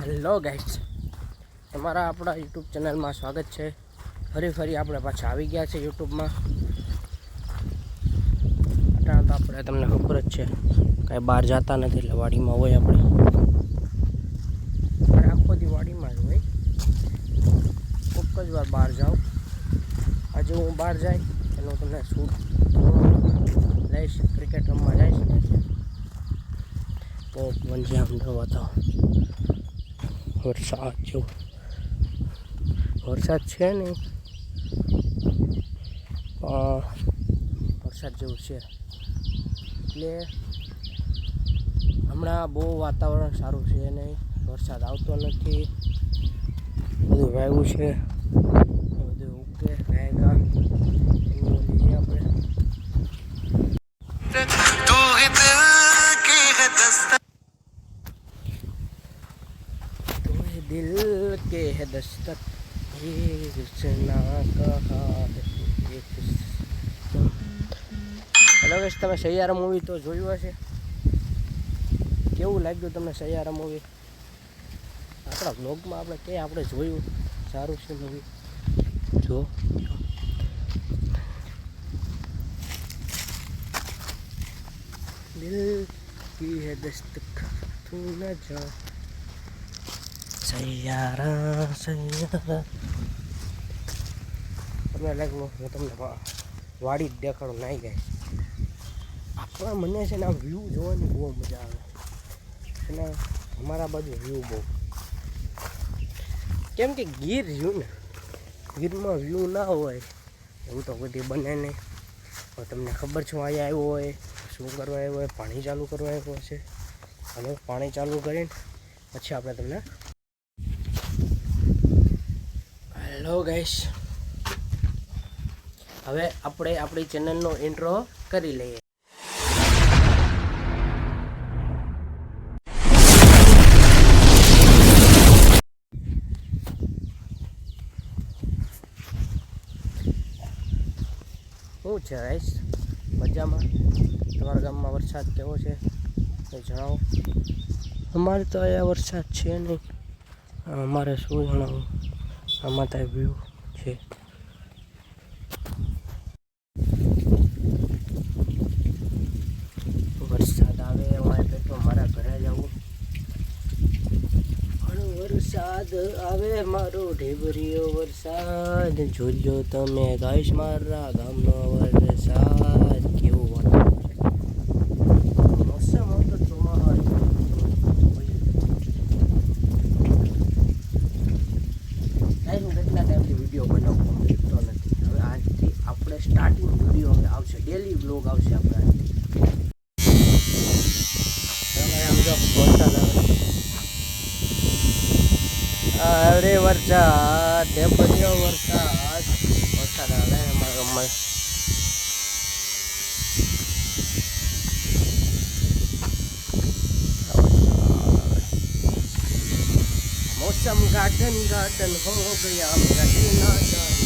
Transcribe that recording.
Hello guys, તમારા આપણા YouTube ચેનલમાં સ્વાગત છે। ફરી આપણે પાછા આવી ગયા છે યુટ્યુબમાં। અટાણે તો આપણે તમને ખબર જ છે કાંઈ બહાર જતા નથી, એટલે વાડીમાં હોય આપણે આખો દી વાડીમાં જ હોય। કોઈક જ વાર બહાર જાઉં। આજે હું બહાર જાય એનું તમને શૂટ લઈશ। ક્રિકેટ રમવા જઈશ ને એટલે બહુ વંજી આમ જોવા તો વરસાદ જેવું વરસાદ છે નહીં, વરસાદ જેવું છે એટલે હમણાં બહુ વાતાવરણ સારું છે નહીં, વરસાદ આવતો નથી। બધું વાવ્યું છે, બધું ઉગે વાયગા આપણે दिल के है दस्तक ये रुचना कहा હેલો ગાઈસ, તમે સૈયારા મૂવી તો જોયું હશે। કેવું લાગ્યું તમને સૈયારા મૂવી? આપણા વ્લોગમાં આપણે જોયું, સારું છે મૂવી, જો દિલ કી હે દસ્તક તું ન જા સૈયારા તમને લાગ્યું હું તમને વાડી જ દેખાડું નાઈ ગઈ। આપણા મને છે ને આ વ્યૂ જોવાની બહુ મજા આવે અને અમારા બાજુ વ્યૂ બહુ, કેમ કે ગીર રહ્યું ને, ગીરમાં વ્યૂ ના હોય એવું તો બધી બને નહીં। તો તમને ખબર છે અહીંયા આવ્યો હોય શું કરવા આવ્યો હોય, પાણી ચાલુ કરવા આવ્યો છે। અને પાણી ચાલુ કરીને પછી આપણે તમને હેલો ગાઈસ, હવે આપણે આપણી ચેનલનો ઇન્ટ્રો કરી લઈએ। શું છે ગાઈસ, મજામાં? તમારા ગામમાં વરસાદ કેવો છે એ જણાવો। અમારે તો અહીંયા વરસાદ છે નહીં, અમારે શું જણાવું, આમાં તો વ્યૂ છે। વરસાદ આવે અમારે પેટો મારા ઘરે જવું, વરસાદ આવે મારો ઢેબરીયો વરસાદ, જોજો તમે ગાઈસ મારા ગામનો વરસાદ કેવો વાતાવરણ, મોસમ તો ચોમાસા હું કેટલા ટાઈમથી વિડીયો બનાવવા મળતો નથી। હવે આજથી આપણે સ્ટાર્ટિંગ વિડીયો હવે આવશે, ડેલી બ્લોગ આવશે આપણે આજથી। આમ જો વરસાદ આવે, અરે વરસાદ ઢેબરીયો વરસાદ, વરસાદ આવે અમારા ગામમાં। मौसम गार्डन गार्डन हो गया मेरा दिल ना जाने।